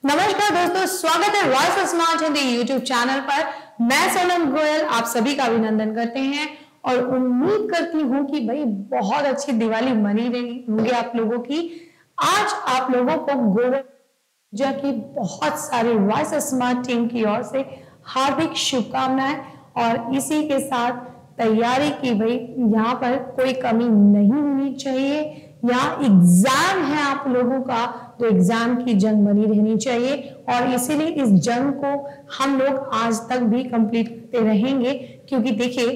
नमस्कार दोस्तों, स्वागत है voice of smart Hindi YouTube channel पर। मैं सोनम गोयल आप सभी का अभिनंदन करते हैं और उम्मीद करती हूँ कि भाई बहुत अच्छी दिवाली मनी रही होगी आप लोगों की। आज आप लोगों को गोवा की बहुत सारी वॉइस ऑफ स्मार्ट टीम की ओर से हार्दिक शुभकामनाएं और इसी के साथ तैयारी की भाई यहाँ पर कोई कमी नहीं होनी चाहिए। यहाँ एग्जाम है आप लोगों का, तो एग्जाम की जंग बनी रहनी चाहिए और इसीलिए इस जंग को हम लोग आज तक भी कंप्लीट करते रहेंगे, क्योंकि देखिए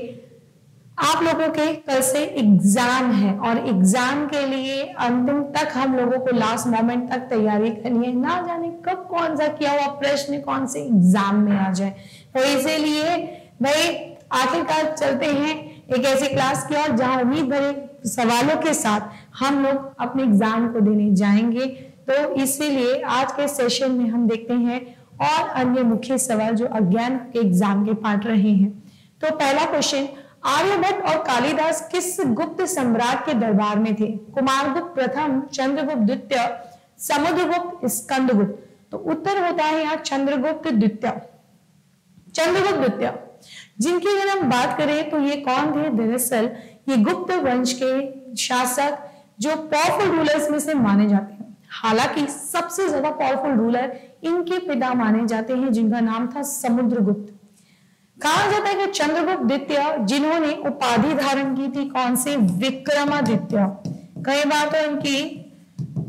आप लोगों के कल से एग्जाम है और एग्जाम के लिए अंतिम तक हम लोगों को लास्ट मोमेंट तक तैयारी करनी है। ना जाने कब कौन सा किया हुआ प्रश्न कौन से एग्जाम में आ जाए, तो इसीलिए भाई आखिरकार चलते हैं एक ऐसी क्लास की ओर जहां उम्मीद भरे सवालों के साथ हम लोग अपने एग्जाम को देने जाएंगे। तो इसीलिए आज के सेशन में हम देखते हैं और अन्य मुख्य सवाल जो अज्ञान के एग्जाम के पार्ट रहे हैं। तो पहला क्वेश्चन, आर्यभट्ट और कालिदास किस गुप्त सम्राट के दरबार में थे? कुमारगुप्त प्रथम, चंद्रगुप्त द्वितीय, समुद्रगुप्त, स्कंदगुप्त। तो उत्तर होता है यहाँ चंद्रगुप्त द्वितीय। चंद्रगुप्त द्वितीय जिनकी अगर हम बात करें तो ये कौन थे? दरअसल ये गुप्त वंश के शासक जो पावरफुल रूलर्स में से माने जाते हैं। हालांकि सबसे ज्यादा पावरफुल रूलर इनके पिता माने जाते हैं जिनका नाम था समुद्रगुप्त। कहा जाता है कि चंद्रगुप्त द्वितीय जिन्होंने उपाधि धारण की थी कौन से? विक्रमादित्य। कई बार तो इनकी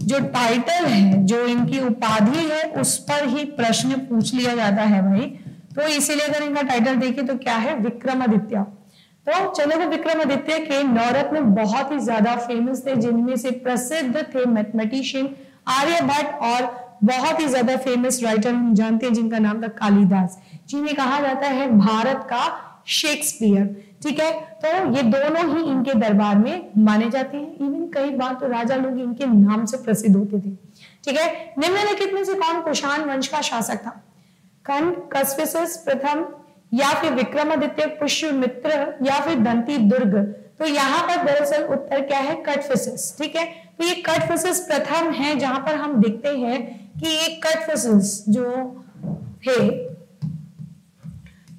जो टाइटल है, जो इनकी उपाधि है, उस पर ही प्रश्न पूछ लिया जाता है भाई। तो इसीलिए अगर इनका टाइटल देखें तो क्या है? विक्रमादित्य। तो चंद्रगुप्त विक्रमादित्य के नवरत्न बहुत ही ज्यादा फेमस थे, जिनमें से प्रसिद्ध थे मैथमेटिशियन आर्यभट्ट और बहुत ही ज्यादा फेमस राइटर हम जानते हैं जिनका नाम था कालिदास, जिन्हें कहा जाता है भारत का शेक्सपियर। ठीक है, तो ये दोनों ही इनके दरबार में माने जाते हैं। इवन कई बार तो राजा लोग इनके नाम से प्रसिद्ध होते थे। ठीक है, निम्नलिखित में से कौन कुषाण वंश का शासक था? कंद, कस्फिसस प्रथम, या फिर विक्रमादित्य, पुष्यमित्र, या फिर दंती दुर्ग। तो यहाँ पर दरअसल उत्तर क्या है? कटफिसस। ठीक है, तो ये कटफिसस प्रथम है, जहां पर हम देखते हैं कि ये कटफिसस जो है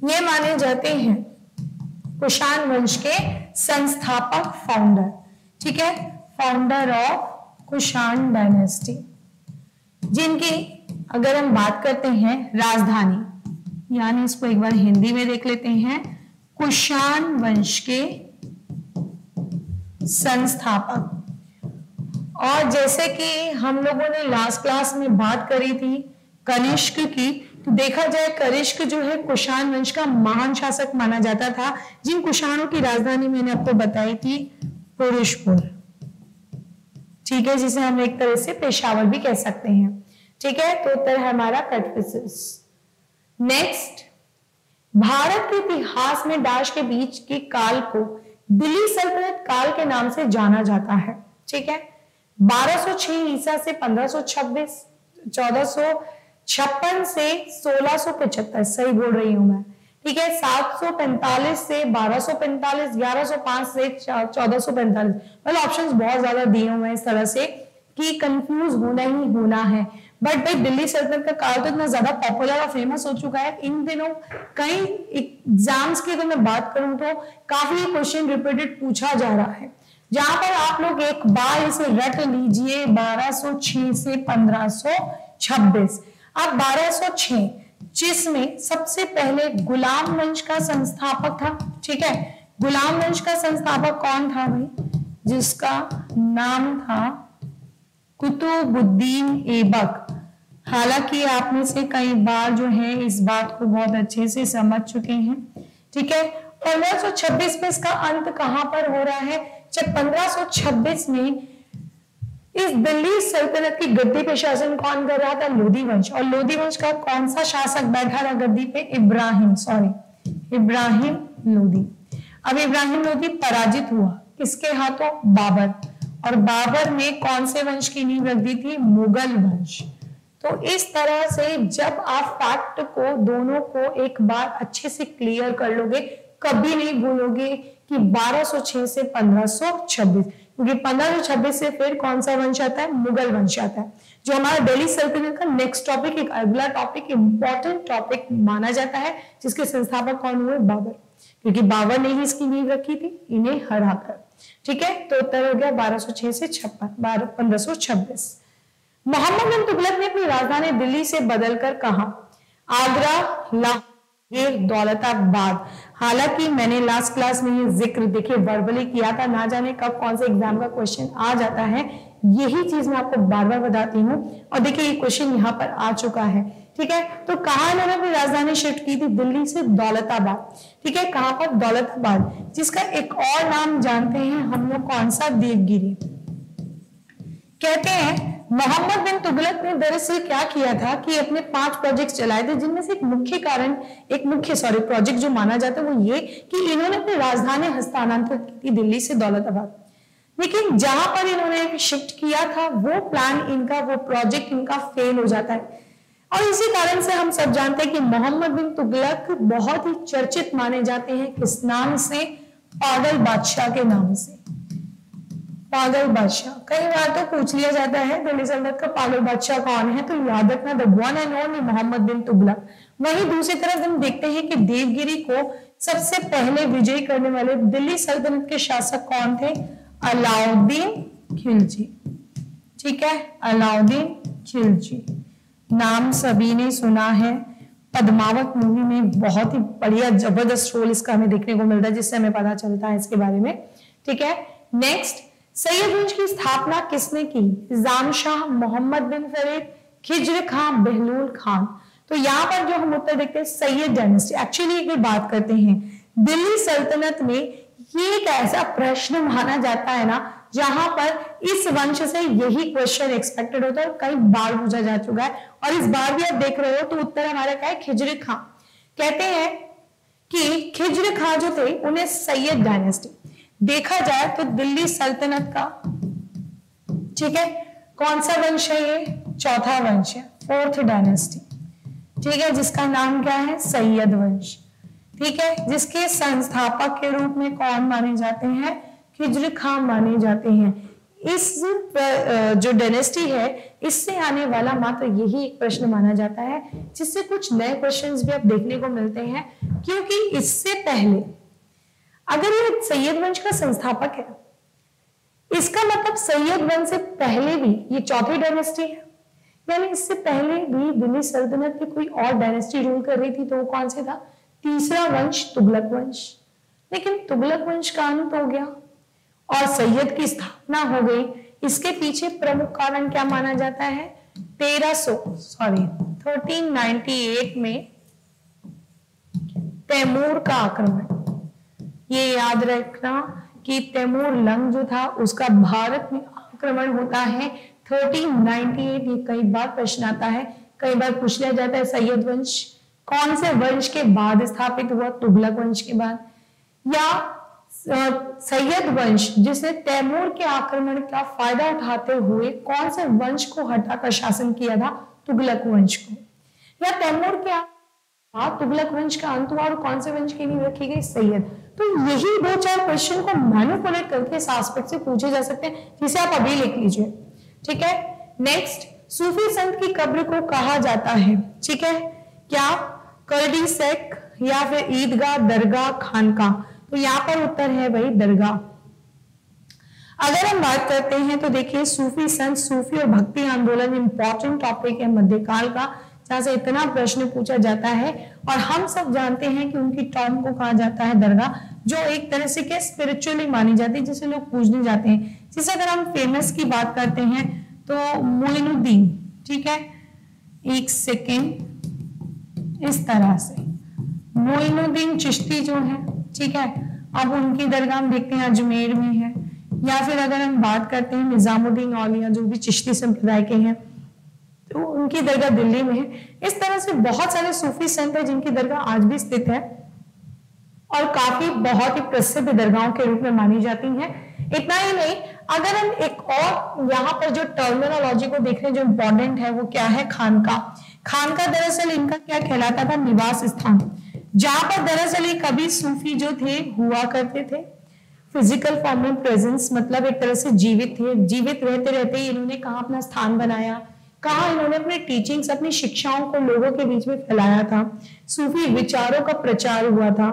ये माने जाते हैं कुषाण वंश के संस्थापक, फाउंडर। ठीक है, फाउंडर ऑफ कुषाण डायनेस्टी, जिनकी अगर हम बात करते हैं राजधानी, यानी इसको एक बार हिंदी में देख लेते हैं, कुषाण वंश के संस्थापक। और जैसे कि हम लोगों ने लास्ट क्लास में बात करी थी कनिष्क की, तो देखा जाए कनिष्क जो है कुषाण वंश का महान शासक माना जाता था, जिन कुषाणों की राजधानी मैंने आपको बताई थी पुरुषपुर। ठीक है, जिसे हम एक तरह से पेशावर भी कह सकते हैं। ठीक है, तो उत्तर है हमारा कटफिसस। नेक्स्ट, भारत के इतिहास में डैश के बीच के काल को दिल्ली सल्तनत काल के नाम से जाना जाता है। ठीक है, 1206 ईसा से 1526, 1456 से 1675, सही बोल रही हूं मैं। ठीक है, 745 से 1245, 1105 से 1445। मतलब ऑप्शंस बहुत ज्यादा दिए हुए हैं इस तरह से कि कंफ्यूज होना ही होना है। बट भाई दिल्ली सल्तनत का काल तो इतना ज्यादा पॉपुलर और फेमस हो चुका है इन दिनों। कई एग्जाम्स की तो मैं बात करूं तो काफी क्वेश्चन रिपीटेड पूछा जा रहा है, जहां पर आप लोग एक बार इसे रट लीजिए, 1206 से 1526। अब 1206 जिसमें सबसे पहले गुलाम वंश का संस्थापक था। ठीक है, गुलाम वंश का संस्थापक कौन था भाई? जिसका नाम था कुतुबुद्दीन ऐबक। हालांकि आप में से कई बार जो है इस बात को बहुत अच्छे से समझ चुके हैं। ठीक है, 1526 में इसका अंत कहां पर हो रहा है? जब 1526 में इस दिल्ली सल्तनत की गद्दी पे शासन कौन कर रहा था? लोधी वंश। और लोधी वंश का कौन सा शासक बैठा था गद्दी पे? इब्राहिम लोधी। अब इब्राहिम लोधी पराजित हुआ, किसके हाथों? बाबर। और बाबर ने कौन से वंश की नींव रख दी थी? मुगल वंश। तो इस तरह से जब आप फैक्ट को दोनों को एक बार अच्छे से क्लियर कर लोगे, कभी नहीं भूलोगे कि 1206 से 1526, क्योंकि 1526 से फिर कौन सा वंश आता है? मुगल वंश आता है। जो हमारा दिल्ली सल्तनत का नेक्स्ट टॉपिक, एक अगला टॉपिक, इंपॉर्टेंट टॉपिक माना जाता है, जिसके संस्थापक कौन हुए? बाबर, क्योंकि बाबर ने ही इसकी नींव रखी थी इन्हें हराकर। ठीक है, तो उत्तर हो गया 1206 से 1526। मोहम्मद बिन तुगलक ने अपनी राजधानी दिल्ली से बदलकर कहा? आगरा, लाहौर, दौलताबाद। हालांकि मैंने लास्ट क्लास में ये जिक्र देखिए वर्बली किया था, ना जाने कब कौन से एग्जाम का क्वेश्चन आ जाता है, यही चीज मैं आपको बार बार बताती हूँ। और देखिए ये क्वेश्चन यहाँ पर आ चुका है। ठीक है, तो कहा इन्होंने अपनी राजधानी शिफ्ट की थी? दिल्ली से दौलताबाद। ठीक है, कहां पर? दौलताबाद, जिसका एक और नाम जानते हैं हम लोग, कौन सा? देवगिरी। कहते हैं मोहम्मद बिन तुगलक ने दरअसल क्या किया था कि अपने 5 प्रोजेक्ट चलाए थे, जिनमें से एक मुख्य प्रोजेक्ट जो माना जाता है वो ये कि इन्होंने अपनी राजधानी हस्तांतरित की थी दिल्ली से दौलताबाद। लेकिन जहां पर इन्होंने शिफ्ट किया था वो प्लान इनका, वो प्रोजेक्ट इनका फेल हो जाता है। और इसी कारण से हम सब जानते हैं कि मोहम्मद बिन तुगलक बहुत ही चर्चित माने जाते हैं। किस नाम से? पागल बादशाह के नाम से। पागल बादशाह, कई बार तो पूछ लिया जाता है दिल्ली सल्तनत का पागल बादशाह कौन है, तो याद रखना the one and only Mohammad bin Tughlaq. वहीं दूसरी तरफ हम देखते हैं कि देवगिरी को सबसे पहले विजयी करने वाले दिल्ली सल्तनत के शासक कौन थे? अलाउद्दीन खिलजी। ठीक है, अलाउद्दीन खिलजी नाम सभी ने सुना है। पद्मावत मूवी में बहुत ही बढ़िया जबरदस्त रोल इसका हमें देखने को मिलता है, जिससे हमें पता चलता है इसके बारे में। ठीक है, नेक्स्ट, सैयद वंश की स्थापना किसने की? निजाम शाह, मोहम्मद बिन फरीद, खिज्र खान, बहलूल खान। तो यहाँ पर जो हम उत्तर देखते हैं सैयद डायनेस्टी। एक्चुअली एक बात करते हैं, दिल्ली सल्तनत में ये एक ऐसा प्रश्न माना जाता है ना जहां पर इस वंश से यही क्वेश्चन एक्सपेक्टेड होता है, कई बार पूछा जा चुका है और इस बार भी आप देख रहे हो। तो उत्तर हमारा क्या है? खिज्र खां। कहते हैं कि खिज्र खां जो थे उन्हें सैयद डायनेस्टी, देखा जाए तो दिल्ली सल्तनत का, ठीक है, कौन सा वंश है? ये चौथा वंश है, 4th डायनेस्टी। ठीक है, जिसका नाम क्या है? सैयद वंश। ठीक है, जिसके संस्थापक के रूप में कौन माने जाते हैं? खिज्र खां माने जाते हैं। इस जो डायनेस्टी है इससे आने वाला मात्र यही एक प्रश्न माना जाता है, जिससे कुछ नए क्वेश्चंस भी आप देखने को मिलते हैं। क्योंकि इससे पहले अगर ये सैयद वंश का संस्थापक है, इसका मतलब सैयद वंश से पहले भी ये 4थी डायनेस्टी है, यानी इससे पहले भी दिल्ली सल्तनत में कोई और डायनेस्टी रूल कर रही थी। तो वो कौन से था? तीसरा वंश तुगलक वंश। लेकिन तुगलक वंश का अंत हो गया और सैयद की स्थापना हो गई। इसके पीछे प्रमुख कारण क्या माना जाता है? 1398 में तैमूर का आक्रमण। ये याद रखना कि तैमूर लंग जो था उसका भारत में आक्रमण होता है 1398। ये कई बार प्रश्न आता है, कई बार पूछ लिया जाता है सैयद वंश कौन से वंश के बाद स्थापित हुआ? तुगलक वंश के बाद। या सैयद वंश जिसने तैमूर के आक्रमण का फायदा उठाते हुए कौन से वंश को हटाकर शासन किया था? तुगलक वंश को। या तैमूर के तुगलक वंश का अंत हुआ और कौन से वंश की नींव रखी गई? सैयद। तो यही 2-4 क्वेश्चन को मैनिपुलेट करके इस एस्पेक्ट से पूछे जा सकते हैं, जिसे आप अभी लिख लीजिए। ठीक है, नेक्स्ट, सूफी संत की कब्र को कहा जाता है, ठीक है, क्या? करडी सेक या फिर ईदगाह, दरगाह, खानका। तो यहाँ पर उत्तर है भाई दरगाह। अगर हम बात करते हैं तो देखिए सूफी संत, सूफी और भक्ति आंदोलन इंपॉर्टेंट टॉपिक है मध्यकाल का, जहां से इतना प्रश्न पूछा जाता है। और हम सब जानते हैं कि उनकी टॉम को कहा जाता है दरगाह, जो एक तरह से क्या स्पिरिचुअली मानी जाती है, जिसे लोग पूजने जाते हैं। जैसे अगर हम फेमस की बात करते हैं तो मोइनुद्दीन, ठीक है, एक सेकेंड, इस तरह से मोइनुद्दीन चिश्ती जो है, ठीक है, अब उनकी दरगाह हम देखते हैं अजमेर में है। या फिर अगर हम बात करते हैं निजामुद्दीन औलिया जो भी चिश्ती संप्रदाय के हैं, तो उनकी दरगाह दिल्ली में है। इस तरह से बहुत सारे सूफी संत हैं जिनकी दरगाह आज भी स्थित है और काफी बहुत ही प्रसिद्ध दरगाहों के रूप में मानी जाती हैं। इतना ही नहीं, अगर हम एक और यहाँ पर जो टर्मिनोलॉजी को देख रहे हैं जो इंपॉर्टेंट है वो क्या है? खानका। खानका दरअसल इनका क्या कहलाता था? निवास स्थान, जहां पर दरअसल ये कभी सूफी जो थे हुआ करते थे। फिजिकल फॉर्म में प्रेजेंस, मतलब एक तरह से जीवित थे। जीवित रहते रहते इन्होंने कहाँ अपना स्थान बनाया? कहाँ इन्होंने अपने टीचिंग्स, अपनी शिक्षाओं को लोगों के बीच में फैलाया था, सूफी विचारों का प्रचार हुआ था,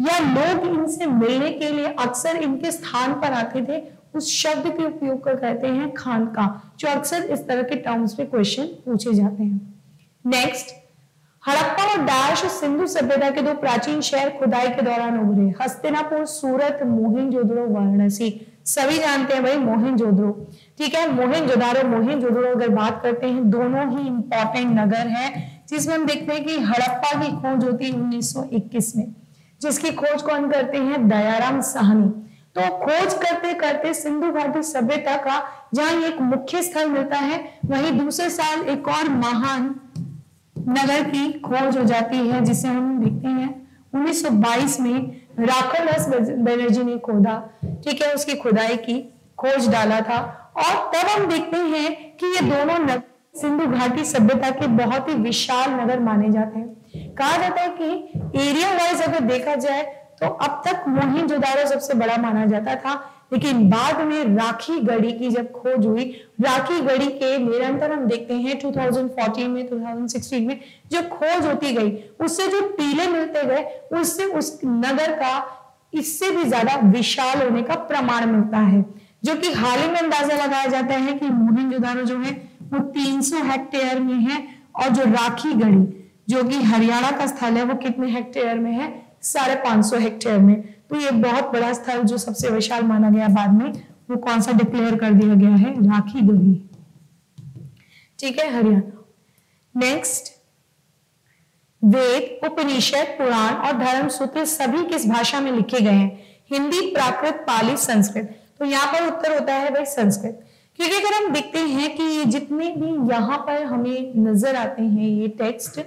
या लोग इनसे मिलने के लिए अक्सर इनके स्थान पर आते थे, उस शब्द के उपयोग को कहते हैं खानका, जो अक्सर इस तरह के टर्म्स पे क्वेश्चन पूछे जाते हैं। नेक्स्ट, हड़प्पा और डैश सिंधु सभ्यता के दो प्राचीन शहर खुदाई के दौरान उभरे, हस्तिनापुर, सूरत, मोहनजोदड़ो, वाराणसी। सभी जानते हैं भाई मोहनजोदड़ो, ठीक है। मोहनजोदारो, मोहनजोदड़ो अगर बात करते हैं, दोनों ही इंपॉर्टेंट नगर हैं, जिसमें हम देखते हैं कि हड़प्पा की खोज होती है 1921 में, जिसकी खोज कौन करते हैं? दयाराम साहनी। तो खोज करते करते सिंधु घाटी सभ्यता का जहां एक मुख्य स्थल मिलता है, वहीं दूसरे साल एक और महान नगर की खोज हो जाती है, जिसे हम देखते हैं 1922 में राखालदास बनर्जी ने खोदा, ठीक है, उसकी खुदाई की खोज डाला था। और तब हम देखते हैं कि ये दोनों नगर सिंधु घाटी सभ्यता के बहुत ही विशाल नगर माने जाते हैं। कहा जाता है कि एरिया वाइज अगर देखा जाए तो अब तक मोहनजोदारो सबसे बड़ा माना जाता था, लेकिन बाद में राखी गढ़ी की जब खोज हुई, राखी गढ़ी के निरंतर हम देखते हैं 2014 में, 2016 में जो खोज होती गई, उससे जो टीले मिलते गए, उससे उस नगर का इससे भी ज्यादा विशाल होने का प्रमाण मिलता है, जो कि हाल ही में अंदाजा लगाया जाता है कि मोहनजोदारो जो है वो 300 हेक्टेयर में है, और जो राखी गढ़ी जो कि हरियाणा का स्थल है वो कितने हेक्टेयर में है? 550 हेक्टेयर में। तो ये बहुत बड़ा स्थल जो सबसे विशाल माना गया बाद में, वो कौन सा डिक्लेयर कर दिया गया है? राखी गढ़ी, ठीक है, हरियाणा। नेक्स्ट, वेद, उपनिषद, पुराण और धर्म सूत्र सभी किस भाषा में लिखे गए हैं? हिंदी, प्राकृत, पाली, संस्कृत। तो यहाँ पर उत्तर होता है भाई संस्कृत, क्योंकि अगर हम देखते हैं कि ये जितने भी यहाँ पर हमें नजर आते हैं ये टेक्स्ट,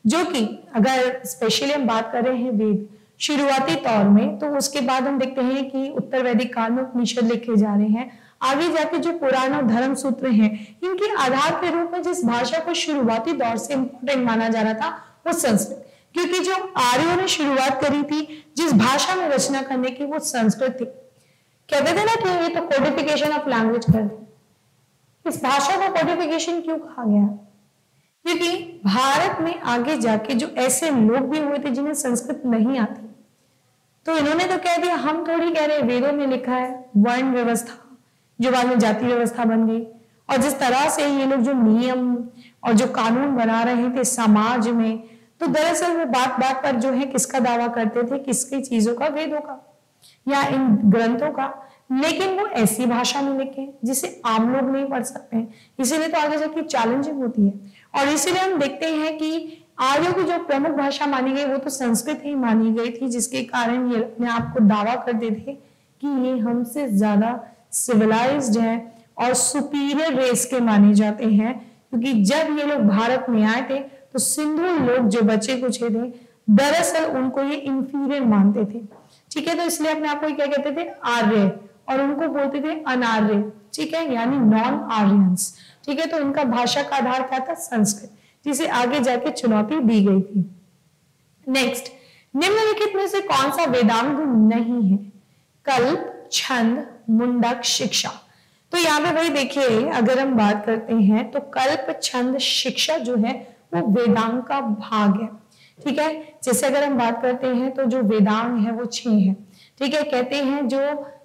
जो कि अगर स्पेशली हम बात कर रहे हैं वेद शुरुआती तौर में, तो उसके बाद हम देखते हैं कि उत्तर वैदिक काल में उपनिषद लिखे जा रहे हैं, आगे जाके जो पुराण और धर्म सूत्र हैं, इनके आधार के रूप में जिस भाषा को शुरुआती दौर से इंपॉर्टेंट माना जा रहा था वो संस्कृत, क्योंकि जो आर्यों ने शुरुआत करी थी जिस भाषा में रचना करने की वो संस्कृत थी। कहते थे ना कि ये तो कोडिफिकेशन ऑफ लैंग्वेज कर दी। इस भाषा को कोडिफिकेशन क्यों कहा गया? क्योंकि भारत में आगे जाके जो ऐसे लोग भी हुए थे जिन्हें संस्कृत नहीं आती, तो इन्होंने तो कह दिया, हम थोड़ी कह रहे वेदों में लिखा है वर्ण व्यवस्था, जो बाद में जाति व्यवस्था बन गई, और जिस तरह से ये लोग जो नियम और जो कानून बना रहे थे समाज में, तो दरअसल वो बात बात पर जो है किसका दावा करते थे? किसकी चीजों का? वेदों का या इन ग्रंथों का, लेकिन वो ऐसी भाषा में लिखे जिसे आम लोग नहीं पढ़ सकते हैं, इसीलिए तो आगे जाके चैलेंजिंग होती है। और इसीलिए हम देखते हैं कि आर्यों की जो प्रमुख भाषा मानी गई वो तो संस्कृत ही मानी गई थी, जिसके कारण ये अपने आप को दावा करते थे कि ये हमसे ज्यादा सिविलाइज्ड है और सुपीरियर रेस के माने जाते हैं, क्योंकि जब ये लोग भारत में आए थे तो सिंधु लोग जो बचे कुछ थे दरअसल उनको ये इंफीरियर मानते थे, ठीक है। तो इसलिए अपने आप को क्या कहते थे? आर्य, और उनको बोलते थे अनार्य, ठीक है, यानी नॉन आर्यंस, ठीक है। तो इनका भाषा का आधार क्या था? संस्कृत, जिसे आगे जाके चुनौती दी गई थी। नेक्स्ट, निम्नलिखित में से कौन सा वेदांग नहीं है? कल्प, छंद, मुंडक, शिक्षा। तो यहाँ पे भाई देखिए, अगर हम बात करते हैं तो कल्प, छंद, शिक्षा जो है वो वेदांग का भाग है, ठीक है। जैसे अगर हम बात करते हैं तो जो वेदांग है वो 6 है, ठीक है। कहते हैं जो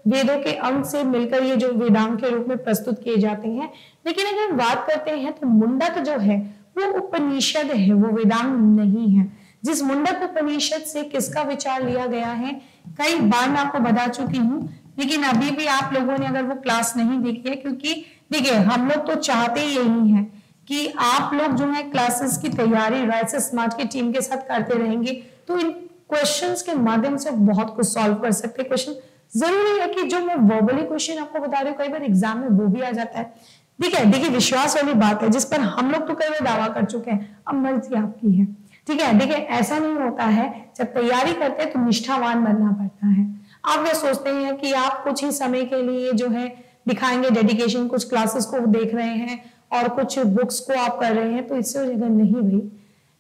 वेदों के अंग से मिलकर ये जो वेदांग के रूप में प्रस्तुत किए जाते हैं, लेकिन अगर हम बात करते हैं तो मुंडक जो है वो उपनिषद है, वो वेदांग नहीं है। जिस मुंडक उपनिषद से किसका विचार लिया गया है कई बार मैं आपको बता चुकी हूँ, लेकिन अभी भी आप लोगों ने अगर वो क्लास नहीं देखी है, क्योंकि देखिए हम लोग तो चाहते ही यही है कि आप लोग जो है क्लासेस की तैयारी राइज स्मार्ट की टीम के साथ करते रहेंगे, तो इन क्वेश्चंस के माध्यम से बहुत कुछ सॉल्व कर सकते हैं। क्वेश्चन जरूरी है कि जो मैं वर्बली क्वेश्चन आपको बता रही हूँ कई बार एग्जाम में वो भी आ जाता है। देखिए विश्वास वाली बात है जिस पर हम लोग तो कई बार दावा कर चुके हैं, अब मर्जी आपकी है, ठीक है। देखिए ऐसा नहीं होता है, जब तैयारी करते हैं तो निष्ठावान बनना पड़ता है। आप ये सोचते हैं कि आप कुछ ही समय के लिए जो है दिखाएंगे डेडिकेशन, कुछ क्लासेस को देख रहे हैं और कुछ बुक्स को आप कर रहे हैं, तो इससे जगह नहीं भाई।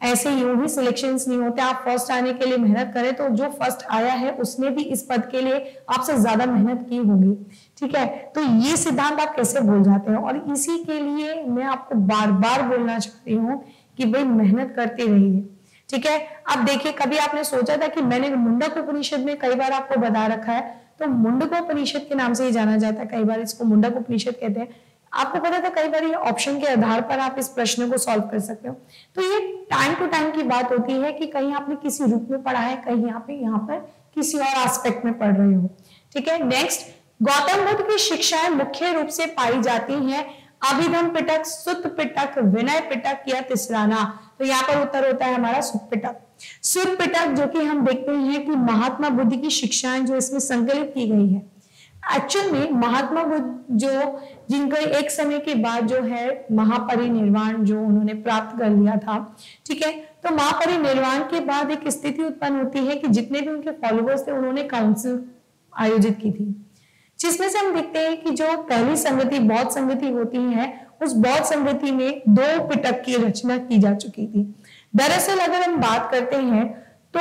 ऐसे यूं ही सिलेक्शंस नहीं होते, आप फर्स्ट आने के लिए मेहनत करें तो जो फर्स्ट आया है उसने भी इस पद के लिए आपसे ज्यादा मेहनत की होगी, ठीक है। तो ये सिद्धांत आप कैसे भूल जाते हैं, और इसी के लिए मैं आपको बार बार बोलना चाह रही हूँ कि भाई मेहनत करते रहिए, ठीक है। अब देखिए, कभी आपने सोचा था कि मैंने मुंडक उपनिषद में कई बार आपको बता रखा है, तो मुंडकोपनिषद के नाम से ही जाना जाता है, कई बार इसको मुंडक उपनिषद कहते हैं। आपको पता था कई बार ये ऑप्शन के आधार पर आप इस प्रश्न को सॉल्व कर सकते हो। तो ये टाइम टू टाइम की बात होती है कि कहीं आपने किसी रूप में पढ़ा है, कहीं यहाँ पर किसी और एस्पेक्ट में पढ़ रहे हो, ठीक है। नेक्स्ट, गौतम बुद्ध की शिक्षाएं मुख्य रूप से पाई जाती हैं अभिधम पिटक, सुत्त पिटक, विनय पिटक या तिसराना। तो यहाँ पर उत्तर होता है हमारा सुत्त पिटक। सुत्त पिटक जो कि हम देखते हैं कि महात्मा बुद्ध की शिक्षाएं जो इसमें संकलित की गई है, एक्चुअल में महात्मा बुद्ध जो जिनको एक समय के बाद जो है महापरिनिर्वाण जो उन्होंने प्राप्त कर लिया था, ठीक है। तो महापरिनिर्वाण के बाद एक स्थिति उत्पन्न होती है कि जितने भी उनके फॉलोअर्स थे उन्होंने काउंसिल आयोजित की थी, जिसमें से हम देखते हैं कि जो पहली संगति बौद्ध संगति होती है, उस बौद्ध संगति में 2 पिटक की रचना की जा चुकी थी। दरअसल अगर हम बात करते हैं तो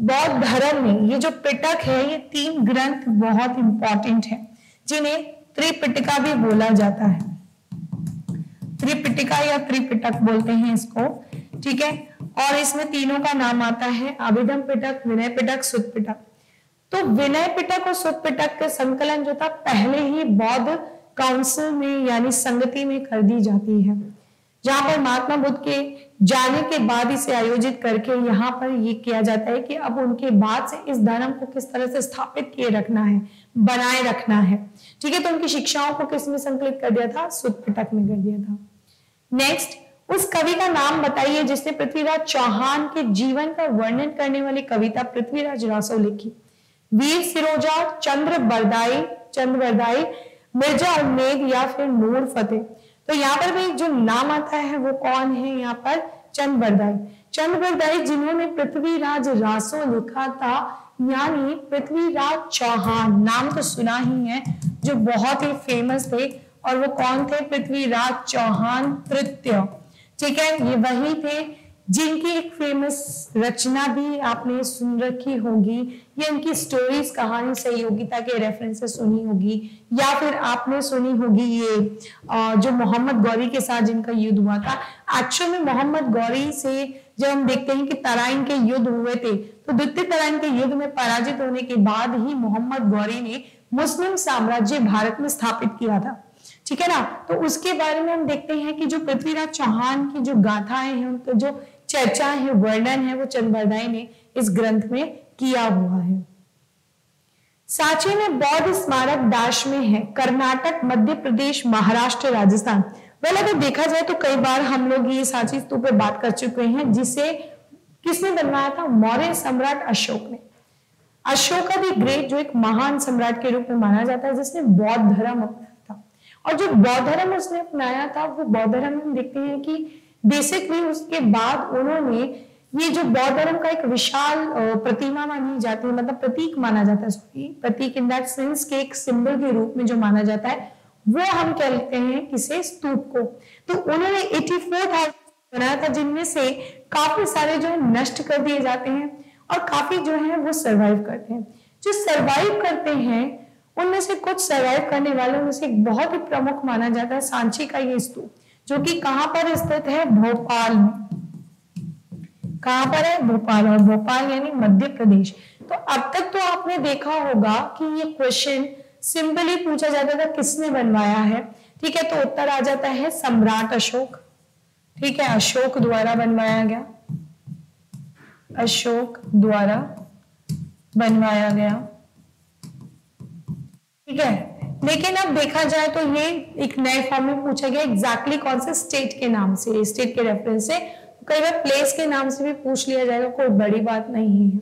बौद्ध धर्म में ये जो पिटक है, ये 3 ग्रंथ बहुत इंपॉर्टेंट है, जिन्हें त्रिपिटका भी बोला जाता है। त्रिपिटका या त्रिपिटक बोलते हैं इसको, ठीक है। और इसमें तीनों का नाम आता है अभिधम पिटक, विनय पिटक, सुत्त पिटक। तो विनय पिटक और सुत्त पिटक का संकलन जो था पहले ही बौद्ध काउंसिल में यानी संगति में कर दी जाती है, जहां पर महात्मा बुद्ध के जाने के बाद इसे आयोजित करके यहाँ पर ये किया जाता है कि अब उनके बाद से इस धर्म को किस तरह से स्थापित किए रखना है, बनाए रखना है, ठीक है। तो उनकी शिक्षाओं को किसमें संकलित कर दिया था? सुत्त पिटक में कर दिया था। नेक्स्ट, उस कवि का नाम बताइए जिसने पृथ्वीराज चौहान के जीवन का वर्णन करने वाली कविता पृथ्वीराज रासो लिखी। वीर सिरोजा, चंद्र बरदाई, मिर्जा उम्मेद या फिर नूर फतेह। तो यहाँ पर भी जो नाम आता है वो कौन है? यहाँ पर चंद बरदाई जिन्होंने पृथ्वीराज रासो लिखा था, यानी पृथ्वीराज चौहान, नाम तो सुना ही है, जो बहुत ही फेमस थे। और वो कौन थे? पृथ्वीराज चौहान तृतीय, ठीक है। ये वही थे जिनकी एक फेमस रचना भी आपने सुन रखी होगी, ये इनकी स्टोरीज, कहानी सहयोगिता के रेफरेंसेस सुनी होगी, या फिर आपने सुनी होगी ये जो मोहम्मद गौरी के साथ जिनका युद्ध हुआ था। एक्चुअल में मोहम्मद गौरी से जब हम देखते हैं कि तराइन के युद्ध हुए थे, तो द्वितीय तराइन के युद्ध में पराजित होने के बाद ही मोहम्मद गौरी ने मुस्लिम साम्राज्य भारत में स्थापित किया था, ठीक है ना। तो उसके बारे में हम देखते हैं कि जो पृथ्वीराज चौहान की जो गाथाएं हैं, उनका जो चर्चा है, वर्णन है, वो चंद बरदाई ने इस ग्रंथ में किया हुआ है। सांची में बौद्ध स्मारक दाश में है, कर्नाटक, मध्य प्रदेश, महाराष्ट्र, राजस्थान। वेल अगर देखा जाए तो कई बार हम लोग ये सांची स्तूप पे बात कर चुके हैं, जिसे किसने बनवाया था? मौर्य सम्राट अशोक ने। अशोक द ग्रेट जो एक महान सम्राट के रूप में माना जाता है, जिसने बौद्ध धर्म अपनाया था। और जो बौद्ध धर्म उसने अपनाया था, वो बौद्ध धर्म हम देखते हैं कि बेसिकली उसके बाद उन्होंने ये जो बौद्ध धर्म का एक विशाल प्रतिमा मानी जाती है, मतलब प्रतीक माना जाता है, सॉरी प्रतीक इन दैट सेंस के एक सिंबल के रूप में जो माना जाता है, वो हम कहते हैं किसे? स्तूप को। तो उन्होंने 84,000 बनाया था, जिनमें से काफी सारे जो है नष्ट कर दिए जाते हैं और काफी जो है वो सरवाइव करते हैं। जो सरवाइव करते हैं उनमें से कुछ सरवाइव करने वालों में से एक बहुत ही प्रमुख माना जाता है सांची का ये स्तूप, जो कि कहां पर स्थित है? भोपाल में। कहां पर है? भोपाल। और भोपाल यानी मध्य प्रदेश। तो अब तक तो आपने देखा होगा कि ये क्वेश्चन सिंपली पूछा जाता था किसने बनवाया है, ठीक है। तो उत्तर आ जाता है सम्राट अशोक, ठीक है, अशोक द्वारा बनवाया गया, अशोक द्वारा बनवाया गया, ठीक है। लेकिन अब देखा जाए तो ये एक नए फॉर्म में पूछा गया एग्जैक्टली कौन से स्टेट के नाम से, स्टेट के रेफरेंस से। कई बार प्लेस के नाम से भी पूछ लिया जाएगा, कोई बड़ी बात नहीं है,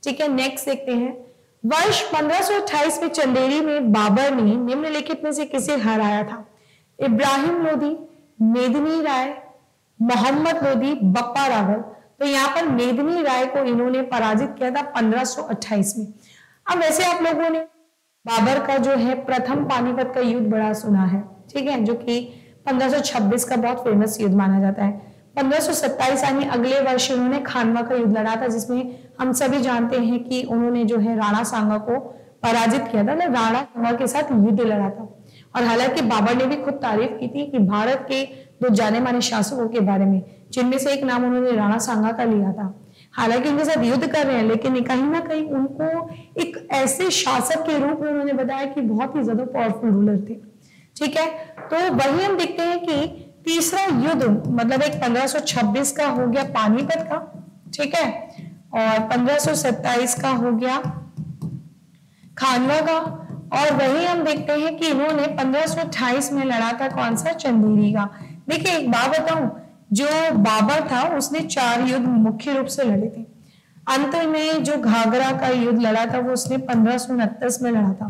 ठीक है। नेक्स्ट देखते हैं, वर्ष 1528 में चंदेरी में बाबर ने निम्नलिखित में से किसे हराया था? इब्राहिम लोदी, मेदिनी राय, मोहम्मद लोदी, बप्पा रावल। तो यहाँ पर मेदिनी राय को इन्होंने पराजित किया था 1528 में। अब वैसे आप लोगों ने बाबर का जो है प्रथम पानीपत का युद्ध बड़ा सुना है, ठीक है, जो कि 1526 का बहुत फेमस युद्ध माना जाता है। 1527 यानी अगले वर्ष उन्होंने खानवा का युद्ध लड़ा था, जिसमें हम सभी जानते हैं कि उन्होंने जो है राणा सांगा को पराजित किया था, ना राणा सांगा के साथ युद्ध लड़ा था। और हालांकि बाबर ने भी खुद तारीफ की थी कि भारत के दो जाने माने शासकों के बारे में, जिनमें से एक नाम उन्होंने राणा सांगा का लिया था। हालांकि उनके साथ युद्ध कर रहे हैं, लेकिन कहीं ना कहीं उनको एक ऐसे शासक के रूप में उन्होंने बताया कि बहुत ही ज्यादा पावरफुल रूलर थे। ठीक है, तो वही हम देखते हैं कि तीसरा युद्ध मतलब एक 1526 का हो गया पानीपत का, ठीक है, और 1527 का हो गया खानवा का। और वही हम देखते हैं कि इन्होंने 1528 में लड़ा था कौन सा, चंदेरी का। देखिए एक बात बताऊं, जो बाबर था उसने 4 युद्ध मुख्य रूप से लड़े थे। अंत में जो घाघरा का युद्ध लड़ा था वो उसने 1529 में लड़ा था।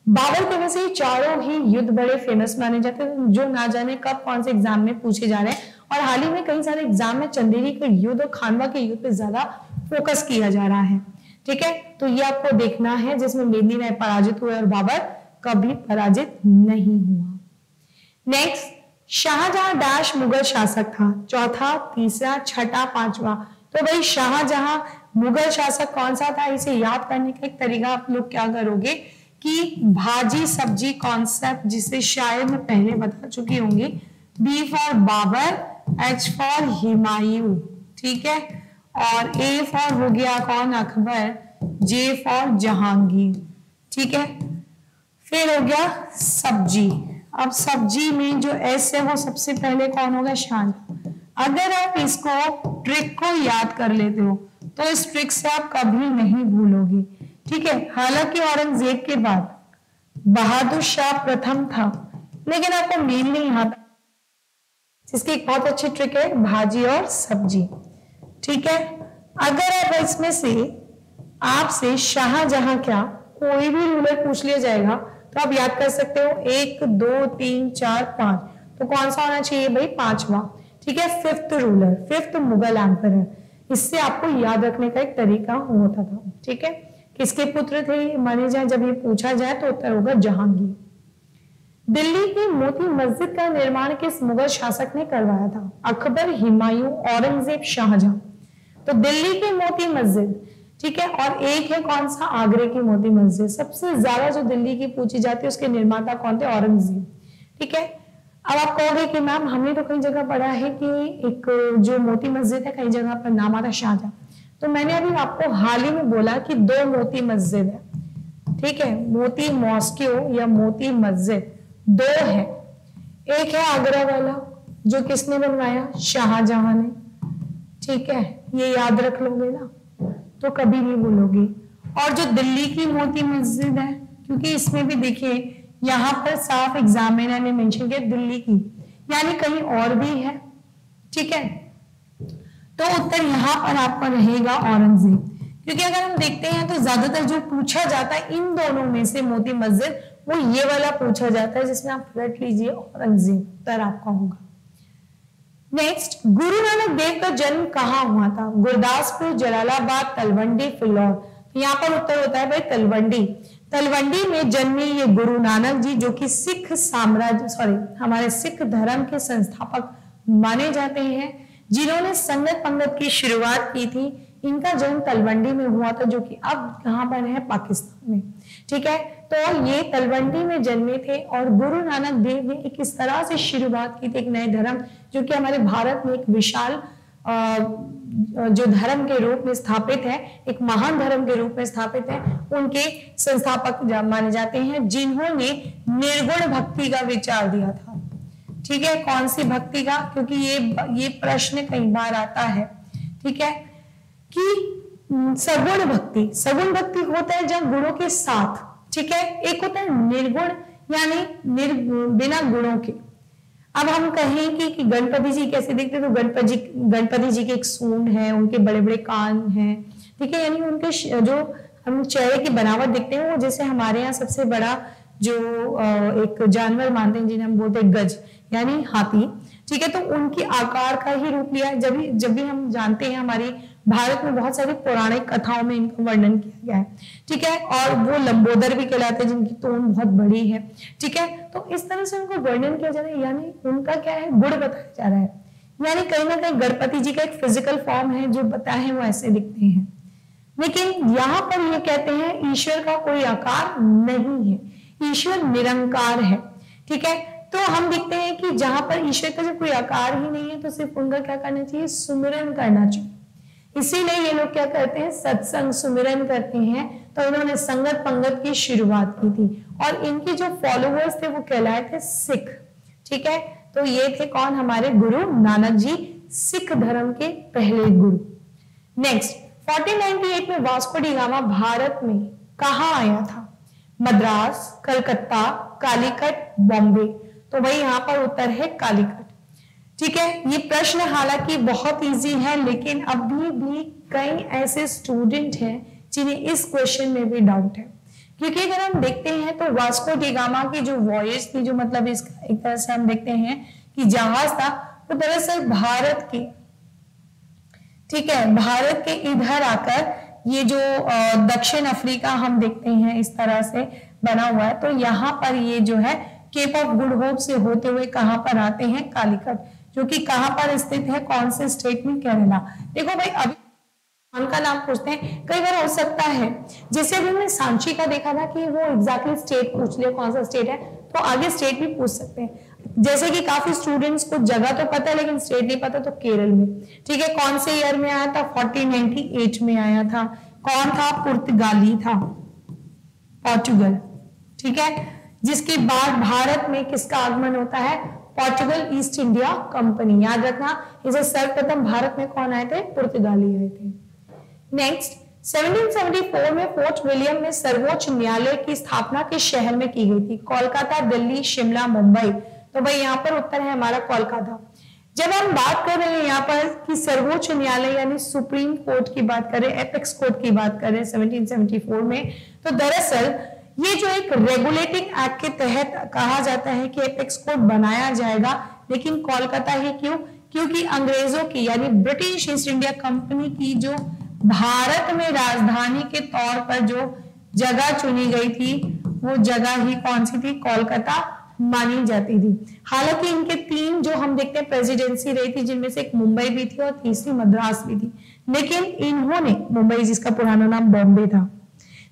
बाबर के वैसे ही चारों ही युद्ध बड़े फेमस माने जाते हैं, जो ना जाने कब कौन से एग्जाम में पूछे जा रहे हैं। और हाल ही में कई सारे एग्जाम में चंदेरी के युद्ध और खानवा के युद्ध पे ज्यादा फोकस किया जा रहा है। ठीक है, तो ये आपको देखना है, जिसमें मेदिनी राय पराजित हुए और बाबर कभी पराजित नहीं हुआ। नेक्स्ट, शाहजहां डैश मुगल शासक था, चौथा, तीसरा, छठा, पांचवा। तो भाई शाहजहां मुगल शासक कौन सा था, इसे याद करने का एक तरीका आप लोग क्या करोगे कि भाजी सब्जी कॉन्सेप्ट, जिसे शायद मैं पहले बता चुकी होंगी, B for Babur, H for Humayun, ठीक है, और ए फॉर हो गया कौन, अकबर, जे फॉर जहांगीर, ठीक है। फिर हो गया सब्जी। अब सब्जी में जो एस है वो सबसे पहले कौन होगा, शाहजहां। अगर आप इसको ट्रिक को याद कर लेते हो तो इस ट्रिक से आप कभी नहीं भूलोगे, ठीक है। हालांकि औरंगजेब के बाद बहादुर शाह प्रथम था, लेकिन आपको मेन नहीं आता, जिसकी एक बहुत अच्छी ट्रिक है भाजी और सब्जी, ठीक है। अगर आप इसमें से आपसे शाहजहां क्या कोई भी रूलर पूछ लिया जाएगा तो आप याद कर सकते हो 1 2 3 4 5, तो कौन सा होना चाहिए भाई, पांचवा, ठीक है, fifth ruler, fifth Mughal emperor. इससे आपको याद रखने का एक तरीका होता था, ठीक है। किसके पुत्र थे माने जाए, जब ये पूछा जाए तो उत्तर होगा जहांगीर। दिल्ली की मोती मस्जिद का निर्माण किस मुगल शासक ने करवाया था, अकबर, हुमायूं, औरंगजेब, शाहजहां। तो दिल्ली की मोती मस्जिद, ठीक है, और एक है कौन सा, आगरे की मोती मस्जिद। सबसे ज्यादा जो दिल्ली की पूछी जाती है उसके निर्माता कौन थे, औरंगजेब, ठीक है। अब आप कहोगे कि मैम हमने तो कई जगह पढ़ा है कि एक जो मोती मस्जिद है कई जगह पर नाम आता शाहजहां, तो मैंने अभी आपको हाल ही में बोला कि 2 मोती मस्जिद है, ठीक है, मोती मॉस्क्यू या मोती मस्जिद 2 है। एक है आगरा वाला जो किसने बनवाया, शाहजहां ने, ठीक है, ये याद रख लोगे ना तो कभी नहीं भूलोगे। और जो दिल्ली की मोती मस्जिद है, क्योंकि इसमें भी देखिए यहाँ पर साफ एग्जामिनर ने मेंशन किया दिल्ली की, यानी कहीं और भी है, ठीक है, तो उत्तर यहाँ पर आपका रहेगा औरंगजेब। क्योंकि अगर हम देखते हैं तो ज्यादातर जो पूछा जाता है इन दोनों में से मोती मस्जिद, वो ये वाला पूछा जाता है, जिसमें आप रट लीजिए औरंगजेब, उत्तर आपका होगा। नेक्स्ट, गुरु नानक देव का जन्म कहाँ हुआ था, गुरदासपुर, जलालाबाद, तलवंडी, फिलौर। तो यहाँ पर उत्तर होता है भाई तलवंडी। तलवंडी में जन्मे ये गुरु नानक जी, जो कि सिख साम्राज्य हमारे सिख धर्म के संस्थापक माने जाते हैं, जिन्होंने संगत पंगत की शुरुआत की थी। इनका जन्म तलवंडी में हुआ था, जो कि अब कहां पर है, पाकिस्तान में, ठीक है। तो ये तलवंडी में जन्मे थे और गुरु नानक देव ने एक इस तरह से शुरुआत की थी एक नए धर्म, जो कि हमारे भारत में एक विशाल जो धर्म के रूप में स्थापित है, एक महान धर्म के रूप में स्थापित है। उनके संस्थापक माने जाते हैं, जिन्होंने निर्गुण भक्ति का विचार दिया था, ठीक है। कौन सी भक्ति का, क्योंकि ये प्रश्न कई बार आता है, ठीक है, कि सगुण भक्ति, सगुण भक्ति होता है जब गुणों के साथ, ठीक है, एक होता है निर्गुण यानी बिना गुणों के। अब हम कहें कि गणपति जी कैसे दिखते, तो गणपति जी के एक सूंड है, उनके बड़े बड़े कान हैं, ठीक है, यानी उनके जो हम चेहरे की बनावट देखते हैं वो जैसे हमारे यहाँ सबसे बड़ा जो एक जानवर मानते हैं जिन्हें हम बोलते हैं गज यानी हाथी, ठीक है, तो उनके आकार का ही रूप लिया। जब भी हम जानते हैं हमारी भारत में बहुत सारी पौराणिक कथाओं में इनका वर्णन किया गया है, ठीक है, और वो लंबोदर भी कहलाते हैं जिनकी तोन बहुत बड़ी है, ठीक है। तो इस तरह से उनको वर्णन किया जा रहा है, यानी उनका क्या है, गुण बताया जा रहा है यानी कहीं ना कहीं गणपति जी का एक फिजिकल फॉर्म है, जो बताए हैं वो ऐसे दिखते हैं। लेकिन यहाँ पर ये कहते हैं ईश्वर का कोई आकार नहीं है, ईश्वर निरंकार है। ठीक है, तो हम देखते हैं कि जहां पर ईश्वर का जब कोई आकार ही नहीं है तो सिर्फ उनका क्या करना चाहिए, सुमिरन करना चाहिए। इसीलिए ये लोग क्या करते हैं, सत्संग सुमिरन करते हैं। तो इन्होंने संगत पंगत की शुरुआत की थी और इनके जो फॉलोअर्स थे वो कहलाए थे सिख। ठीक है, तो ये थे कौन, हमारे गुरु नानक जी, सिख धर्म के पहले गुरु। नेक्स्ट 1498 में वास्को डी गामा भारत में कहा आया था, मद्रास, कलकत्ता, कालीकट, बॉम्बे। तो भाई यहाँ पर उत्तर है कालीकट। ठीक है, ये प्रश्न हालांकि बहुत इजी है, लेकिन अभी भी कई ऐसे स्टूडेंट हैं जिन्हें इस क्वेश्चन में भी डाउट है। क्योंकि अगर हम देखते हैं तो वास्को डी गामा की जो वॉयज थी, जो मतलब इसका एक तरह से हम देखते हैं कि जहाज था, तो दरअसल भारत की, ठीक है, भारत के इधर आकर ये जो दक्षिण अफ्रीका हम देखते हैं इस तरह से बना हुआ है, तो यहाँ पर ये जो है केप ऑफ गुड होप से होते हुए कहां पर आते हैं, कालीकट, जो कि कहां पर स्थित है, कौन से स्टेट में, केरला। देखो भाई, अभी का नाम पूछते हैं, कई बार हो सकता है, जैसे अभी हमने सांची का देखा था कि वो एग्जैक्टली स्टेट पूछ लिया कौन सा स्टेट है, तो आगे स्टेट भी पूछ सकते हैं। जैसे कि काफी स्टूडेंट्स को जगह तो पता है लेकिन स्टेट नहीं पता, तो केरल में। ठीक है, कौन से ईयर में आया था, 1498 में आया था। कौन था, पुर्तगाली था, पोर्चुगल। ठीक है, जिसके बाद भारत में किसका आगमन होता है, पोर्चुगल ईस्ट इंडिया कंपनी। याद रखना, इसे सर्वप्रथम भारत में कौन आए थे, पुर्तगाली आए थे। नेक्स्ट 1774 में फोर्ट विलियम में सर्वोच्च न्यायालय की स्थापना किस शहर में की गई थी, कोलकाता, दिल्ली, शिमला, मुंबई। तो भाई यहाँ पर उत्तर है हमारा कोलकाता। जब हम बात कर रहे हैं यहाँ पर कि सर्वोच्च न्यायालय यानी सुप्रीम कोर्ट की बात करें, एपेक्स कोर्ट की बात करें 1774 में, तो दरअसल ये जो एक रेगुलेटिंग एक्ट के तहत कहा जाता है कि एपेक्स कोर्ट बनाया जाएगा, लेकिन कोलकाता ही क्यों, क्योंकि अंग्रेजों की यानी ब्रिटिश ईस्ट इंडिया कंपनी की जो भारत में राजधानी के तौर पर जो जगह चुनी गई थी, वो जगह ही कौन सी थी, कोलकाता मानी जाती थी। हालांकि इनके 3 जो हम देखते हैं प्रेसिडेंसी रही थी, जिनमें से एक मुंबई भी थी और तीसरी मद्रास भी थी, लेकिन इन्होंने मुंबई, जिसका पुराना नाम बॉम्बे था,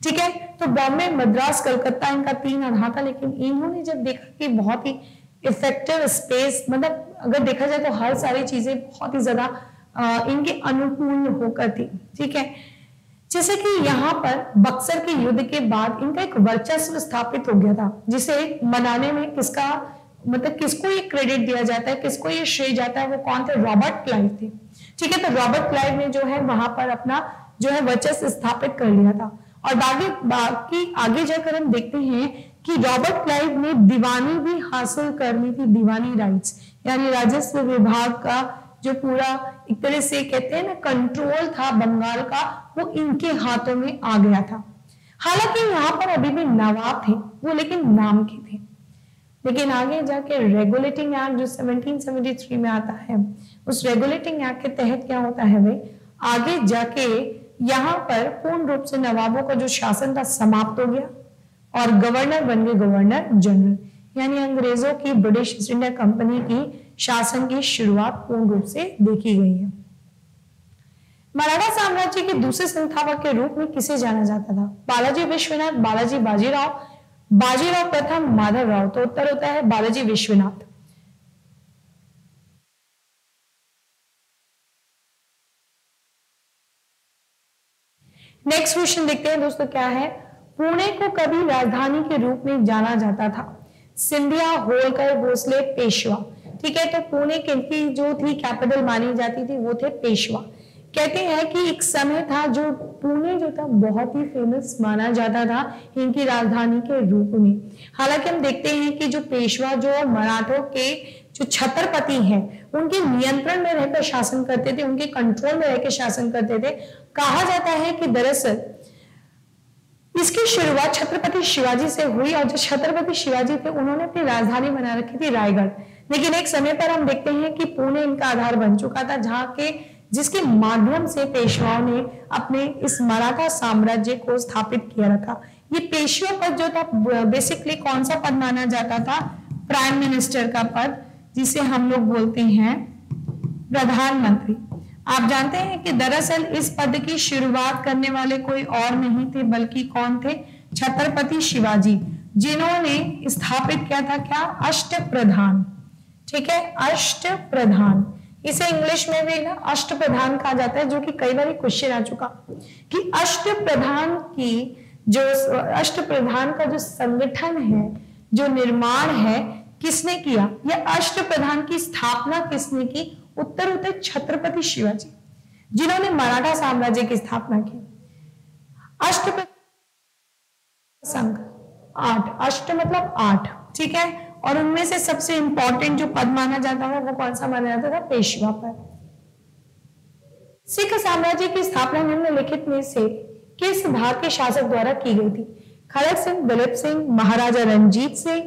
ठीक है, तो बॉम्बे, मद्रास, कलकत्ता, इनका 3 आधार था। लेकिन इन्होंने जब देखा कि बहुत ही इफेक्टिव स्पेस, मतलब अगर देखा जाए तो हर सारी चीजें बहुत ही ज्यादा इनके अनुकूल होकर थी। ठीक है, जैसे कि यहाँ पर बक्सर के युद्ध के बाद इनका एक वर्चस्व स्थापित हो गया था, जिसे मनाने में किसका मतलब किसको ये क्रेडिट दिया जाता है, किसको ये श्रेय जाता है, वो कौन थे, रॉबर्ट क्लाइव थे। ठीक है, तो रॉबर्ट क्लाइव ने जो है वहां पर अपना जो है वर्चस्व स्थापित कर लिया था। और बाकी आगे जाकर हम देखते हैं कि रॉबर्ट क्लाइव ने दीवानी भी हासिल करनी थी, दीवानी राइट्स, यानी राजस्व विभाग का जो पूरा एक तरह से कहते हैं ना कंट्रोल था बंगाल का, वो इनके हाथों में आ गया था। हालांकि यहाँ पर अभी भी नवाब थे वो, लेकिन नाम के थे। लेकिन आगे जाके रेगुलेटिंग एक्ट जो 1773 में आता है, उस रेगुलेटिंग एक्ट के तहत क्या होता है भाई, आगे जाके यहाँ पर पूर्ण रूप से नवाबों का जो शासन था समाप्त हो गया और गवर्नर बन गए गवर्नर जनरल, यानी अंग्रेजों की ब्रिटिश ईस्ट इंडिया कंपनी की शासन की शुरुआत पूर्ण रूप से देखी गई है। मराठा साम्राज्य के दूसरे संस्थापक के रूप में किसे जाना जाता था, बालाजी विश्वनाथ, बालाजी बाजीराव, बाजीराव प्रथम, माधवराव। तो उत्तर होता है बालाजी विश्वनाथ। नेक्स्ट क्वेश्चन देखते हैं दोस्तों, क्या है, पुणे को कभी राजधानी के रूप में जाना जाता था, सिंधिया, होलकर, भोसले, पेशवा। ठीक है, तो पुणे की जो थी कैपिटल मानी जाती थी वो थे पेशवा। कहते हैं कि एक समय था जो पुणे जो था बहुत ही फेमस माना जाता था इनकी राजधानी के रूप में। हालांकि हम देखते हैं कि जो पेशवा जो मराठों के जो छत्रपति हैं उनके नियंत्रण में रहकर शासन करते थे, उनके कंट्रोल में रहकर शासन करते थे। कहा जाता है कि दरअसल इसकी शुरुआत छत्रपति शिवाजी से हुई और जो छत्रपति शिवाजी थे उन्होंने अपनी राजधानी बना रखी थी रायगढ़। लेकिन एक समय पर हम देखते हैं कि पुणे इनका आधार बन चुका था, जहां के जिसके माध्यम से पेशवाओं ने अपने इस मराठा साम्राज्य को स्थापित किया रखा। ये पेशवा पद जो था बेसिकली कौन सा पद माना जाता था, प्राइम मिनिस्टर का पद, जिसे हम लोग बोलते हैं प्रधानमंत्री। आप जानते हैं कि दरअसल इस पद की शुरुआत करने वाले कोई और नहीं थे बल्कि कौन थे? छत्रपति शिवाजी, जिन्होंने स्थापित किया था क्या? अष्टप्रधान। ठीक है, अष्टप्रधान। इसे इंग्लिश में भी ना अष्टप्रधान कहा जाता है, जो कि कई बार क्वेश्चन आ चुका कि अष्टप्रधान का जो संगठन है, जो निर्माण है, किसने किया? या अष्टप्रधान की स्थापना किसने की? उत्तर होता है छत्रपति शिवाजी, जिन्होंने मराठा साम्राज्य की स्थापना की। अष्टप्रधान संघ 8, अष्ट मतलब 8, ठीक है। और उनमें से सबसे इंपॉर्टेंट जो पद माना जाता है वो कौन सा माना जाता था? पेशवा पद। सिख साम्राज्य की स्थापना निम्नलिखित में से किस भारतीय शासक द्वारा की गई थी? खड़क सिंह, दिलीप सिंह, महाराजा रणजीत सिंह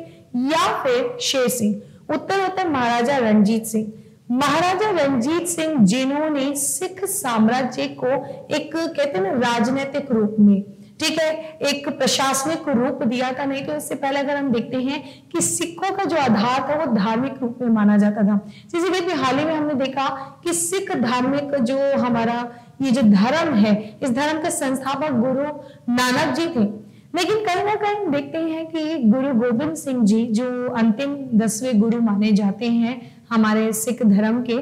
या फिर शेर सिंह? उत्तर होता है महाराजा रणजीत सिंह। महाराजा रणजीत सिंह, जिन्होंने सिख साम्राज्य को एक कहते हैं ना राजनीतिक रूप में, ठीक है, एक प्रशासनिक रूप दिया था। नहीं तो इससे पहले अगर हम देखते हैं कि सिखों का जो आधार था वो धार्मिक रूप में माना जाता था। इसी बीच हाल ही में हमने देखा कि सिख धार्मिक जो हमारा ये जो धर्म है, इस धर्म के संस्थापक गुरु नानक जी थे। लेकिन कहीं ना कहीं देखते हैं कि गुरु गोबिंद सिंह जी, जो अंतिम 10वें गुरु माने जाते हैं हमारे सिख धर्म के,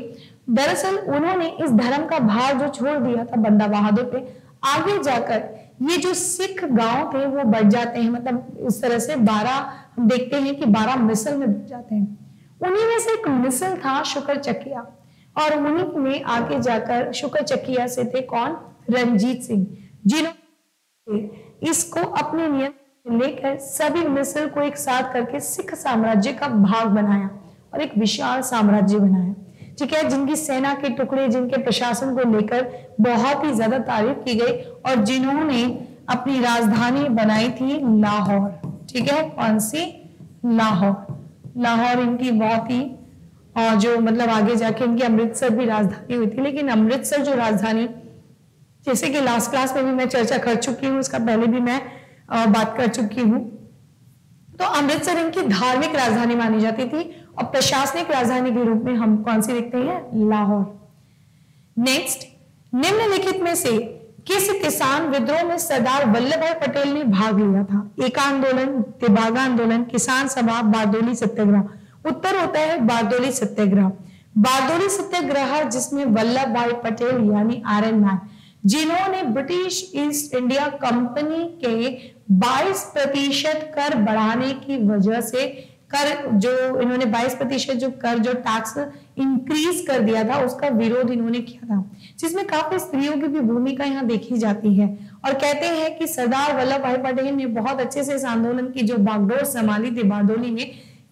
दरअसल उन्होंने इस धर्म का भार जो छोड़ दिया था बंदा बहादुर पे, आगे जाकर ये जो सिख गांव थे वो बढ़ जाते हैं। मतलब इस तरह से 12 हम देखते हैं कि 12 मिसल में बढ़ जाते हैं। उन्हीं में से एक मिसल था शुक्र चकिया, और उन्हीं में आगे जाकर शुक्र चकिया से थे कौन? रणजीत सिंह, जिन्होंने इसको अपने नियंत्रण लेकर सभी मिसल को एक साथ करके सिख साम्राज्य का भाग बनाया और एक विशाल साम्राज्य बनाया। ठीक है, जिनकी सेना के टुकड़े, जिनके प्रशासन को लेकर बहुत ही ज्यादा तारीफ की गई और जिन्होंने अपनी राजधानी बनाई थी लाहौर। ठीक है, कौन सी? लाहौर। लाहौर इनकी बहुत ही और जो मतलब आगे जाके इनकी अमृतसर भी राजधानी हुई थी। लेकिन अमृतसर जो राजधानी, जैसे कि लास्ट क्लास में भी मैं चर्चा कर चुकी हूँ, इसका पहले भी मैं बात कर चुकी हूँ, तो अमृतसर इनकी धार्मिक राजधानी मानी जाती थी और प्रशासनिक राजधानी के रूप में हम कौन सी देखते हैं? लाहौर। नेक्स्ट, निम्नलिखित में से किस किसान विद्रोह में सरदार वल्लभ भाई पटेल ने भाग लिया था? एका आंदोलन, तिबागा आंदोलन, किसान सभा, बारदोली सत्याग्रह? उत्तर होता है बारदोली सत्याग्रह। बारदोली सत्याग्रह जिसमें वल्लभ भाई पटेल यानी आर्यन मैन, जिन्होंने ब्रिटिश ईस्ट इंडिया कंपनी के 22% कर बढ़ाने की वजह से कर जो इन्होंने 22% जो कर जो टैक्स इंक्रीज कर दिया था, उसका विरोध इन्होंने किया था, जिसमें काफी स्त्रियों की भी भूमिका यहाँ देखी जाती है। और कहते हैं कि सरदार वल्लभ भाई पटेल ने बहुत अच्छे से इस आंदोलन की जो बागडोर संभाली थी बारदोली में।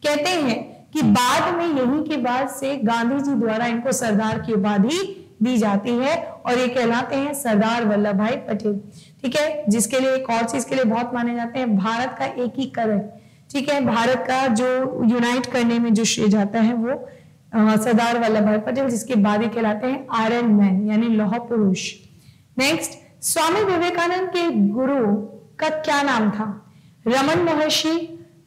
कहते हैं कि बाद में यहीं के बाद से गांधी जी द्वारा इनको सरदार की उपाधि दी जाती है और ये कहलाते हैं सरदार वल्लभ भाई पटेल। ठीक है, जिसके लिए एक और चीज के लिए बहुत माने जाते हैं, भारत का एकीकरण। ठीक है, भारत का जो यूनाइट करने में जो श्रेय जाता है वो सरदार वल्लभ भाई पटेल, जिसके बाद ही कहलाते हैं आयरन मैन यानी लौह पुरुष। नेक्स्ट, स्वामी विवेकानंद के गुरु का क्या नाम था? रमन महर्षि,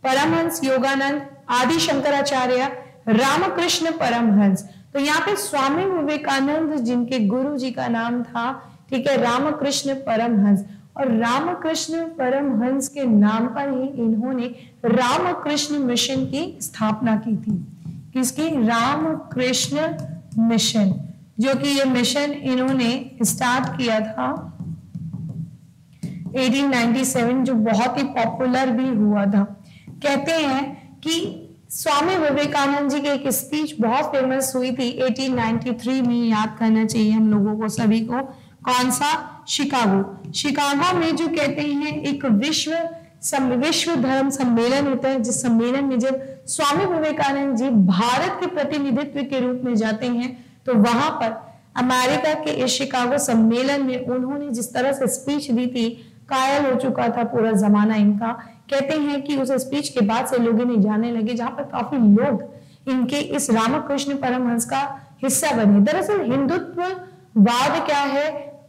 परमहंस योगानंद, आदि शंकराचार्य, रामकृष्ण परमहंस? तो यहाँ पे स्वामी विवेकानंद जिनके गुरु जी का नाम था, ठीक है, रामकृष्ण परमहंस। और रामकृष्ण परमहंस के नाम पर ही इन्होंने रामकृष्ण मिशन की स्थापना की थी। किसकी? रामकृष्ण मिशन, जो कि ये मिशन इन्होंने स्टार्ट किया था 1897, जो बहुत ही पॉपुलर भी हुआ था। कहते हैं कि स्वामी विवेकानंद जी की एक स्पीच बहुत फेमस हुई थी 1893 में, याद करना चाहिए हम लोगों को सभी को। कौन सा? शिकागो। शिकागो में जो कहते हैं एक विश्व धर्म सम्मेलन होता है, जिस सम्मेलन में जब स्वामी विवेकानंद जी भारत के प्रतिनिधित्व के रूप में जाते हैं, तो वहां पर अमेरिका के इस शिकागो सम्मेलन में उन्होंने जिस तरह से स्पीच दी थी, कायल हो चुका था पूरा जमाना इनका। कहते हैं कि उस स्पीच के बाद से लोग इन्हें जानने लगे, जहां पर काफी लोग इनके इस रामकृष्ण परमहंस का हिस्सा बने। दरअसल हिंदुत्ववाद क्या है?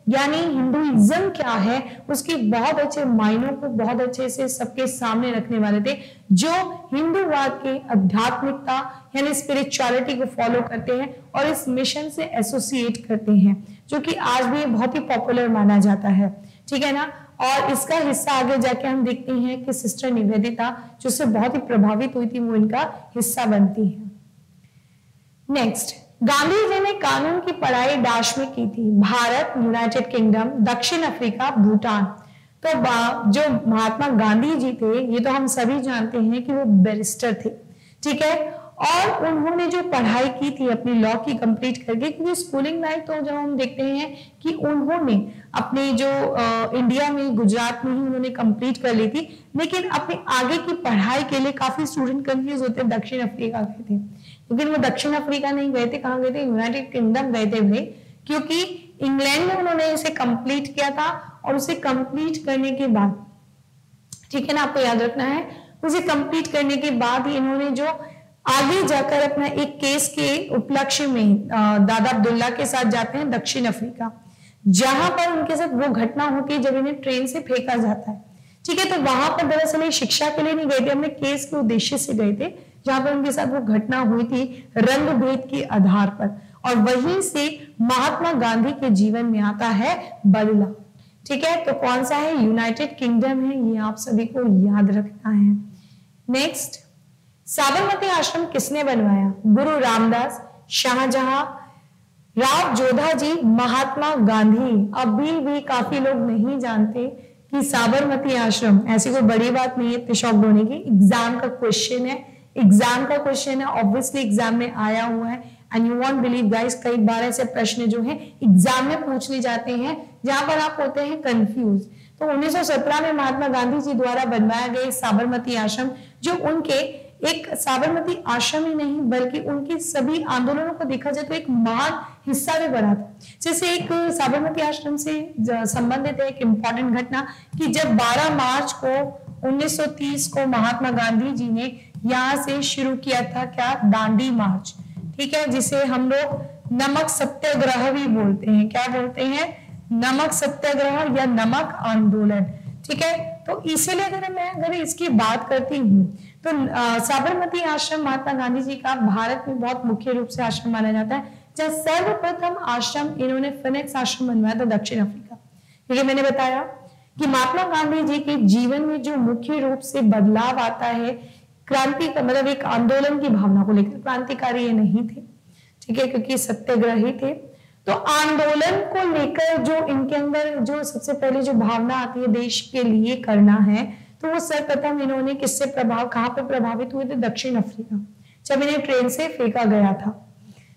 यानी हिंदुइज्म क्या है उसके बहुत अच्छे मायनों को बहुत अच्छे से सबके सामने रखने वाले थे, जो हिंदूवाद के आध्यात्मिकता यानी स्पिरिचुअलिटी को फॉलो करते हैं और इस मिशन से एसोसिएट करते हैं, जो कि आज भी बहुत ही पॉपुलर माना जाता है, ठीक है ना। और इसका हिस्सा आगे जाके हम देखते हैं कि सिस्टर निवेदिता जो से बहुत ही प्रभावित हुई थी वो इनका हिस्सा बनती है। नेक्स्ट, गांधी जी ने कानून की पढ़ाई डैश में की थी, भारत, यूनाइटेड किंगडम, दक्षिण अफ्रीका, भूटान। तो जो महात्मा गांधी जी थे ये तो हम सभी जानते हैं कि वो बैरिस्टर थे, ठीक है, और उन्होंने जो पढ़ाई की थी अपनी लॉ की कंप्लीट करके, क्योंकि स्कूलिंग लाइफ तो जब हम देखते हैं कि उन्होंने अपने जो इंडिया में गुजरात में ही उन्होंने कंप्लीट कर ली थी, लेकिन अपने आगे की पढ़ाई के लिए काफी स्टूडेंट कंफ्यूज होते दक्षिण अफ्रीका गए थे, लेकिन वो दक्षिण अफ्रीका नहीं गए थे, कहाँ गए थे, यूनाइटेड किंगडम गए थे वे, क्योंकि इंग्लैंड में उन्होंने इसे कंप्लीट किया था और उसे कंप्लीट करने के बाद, ठीक है ना, आपको याद रखना है, उसे कंप्लीट करने के बाद ही इन्होंने जो आगे जाकर अपना एक केस के उपलक्ष्य में दादा अब्दुल्ला के साथ जाते हैं दक्षिण अफ्रीका, जहां पर उनके साथ वो घटना होती है जब इन्हें ट्रेन से फेंका जाता है, ठीक है। तो वहां पर दरअसल शिक्षा के लिए नहीं गए थे, अपने केस के उद्देश्य से गए थे, जहां पर उनके साथ वो घटना हुई थी रंग भेद के आधार पर, और वहीं से महात्मा गांधी के जीवन में आता है बदलाव, ठीक है। तो कौन सा है, यूनाइटेड किंगडम है, ये आप सभी को याद रखना है। नेक्स्ट, साबरमती आश्रम किसने बनवाया, गुरु रामदास, शाहजहां, राव जोधा जी, महात्मा गांधी। अभी भी काफी लोग नहीं जानते कि साबरमती आश्रम, ऐसी कोई बड़ी बात नहीं है इतने शौक होने की, एग्जाम का क्वेश्चन है, एग्जाम का क्वेश्चन है, ऑब्वियसली एग्जाम में आया हुआ है, and you won't believe guys, कई बार ऐसे प्रश्न जो है एग्जाम में पूछने जाते हैं जहां पर आप होते हैं कंफ्यूज। तो 1917 में महात्मा गांधी जी द्वारा बनवाया गया साबरमती आश्रम, जो उनके एक साबरमती आश्रम ही नहीं बल्कि उनके सभी आंदोलनों को देखा जाए तो एक महान हिस्सा भी बना था। जैसे एक साबरमती आश्रम से संबंधित है एक इंपॉर्टेंट घटना कि जब 12 मार्च को 1930 को महात्मा गांधी जी ने यहाँ से शुरू किया था क्या, दांडी मार्च, ठीक है, जिसे हम लोग नमक सत्याग्रह भी बोलते हैं, क्या बोलते हैं, नमक सत्याग्रह या नमक आंदोलन, ठीक है। तो इसीलिए अगर इसकी बात करती हूँ तो साबरमती आश्रम महात्मा गांधी जी का भारत में बहुत मुख्य रूप से आश्रम माना जाता है, जहाँ सर्वप्रथम आश्रम इन्होंने फिनिक्स आश्रम बनवाया था दक्षिण अफ्रीका, क्योंकि मैंने बताया कि महात्मा गांधी जी के जीवन में जो मुख्य रूप से बदलाव आता है, क्रांति का मतलब एक आंदोलन की भावना को लेकर, क्रांतिकारी ये नहीं थे, ठीक है, क्योंकि सत्याग्रही थे, तो आंदोलन को लेकर जो इनके अंदर जो सबसे पहले जो भावना आती है देश के लिए करना है, तो वो सर्वप्रथम इन्होंने किससे कहाँ पे प्रभावित हुए थे, दक्षिण अफ्रीका, जब इन्हें ट्रेन से फेंका गया था,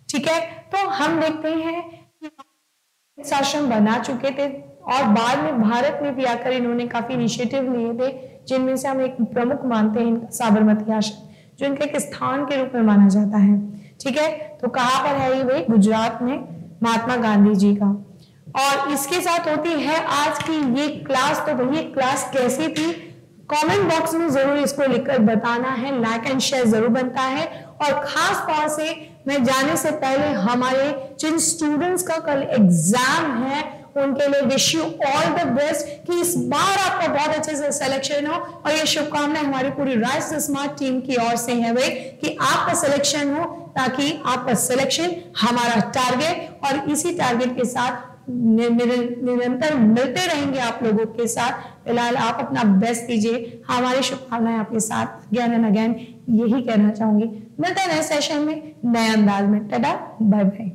ठीक है। तो हम देखते हैं कि आश्रम बना चुके थे और बाद में भारत में भी आकर इन्होंने काफी इनिशिएटिव लिए थे, जिनमें से हम एक प्रमुख मानते हैं साबरमती आश्रम, जो इनका एक स्थान के रूप में माना जाता है, ठीक है। तो कहाँ पर है ये भाई, गुजरात में महात्मा गांधी जी का। और इसके साथ होती है आज की ये क्लास। तो भैया क्लास कैसी थी, कमेंट बॉक्स में जरूर इसको लिखकर बताना है, लाइक एंड शेयर जरूर बनता है। और खास तौर से मैं जाने से पहले हमारे जिन स्टूडेंट्स का कल एग्जाम है उनके लिए wish you all the best, कि इस बार आपका बहुत अच्छे से सिलेक्शन हो, और ये शुभकामनाएं हमारी पूरी राइज स्मार्ट टीम की ओर से है भाई कि आपका सिलेक्शन हो, ताकि आपका सिलेक्शन हमारा टारगेट, और इसी टारगेट के साथ निरंतर मिलते रहेंगे आप लोगों के साथ। फिलहाल आप अपना बेस्ट दीजिए, हमारी शुभकामनाएं आपके साथ अगेन एंड अगेन, यही कहना चाहूंगी। मिलते हैं नए सेशन में नए अंदाज में, टाटा बाय बाय।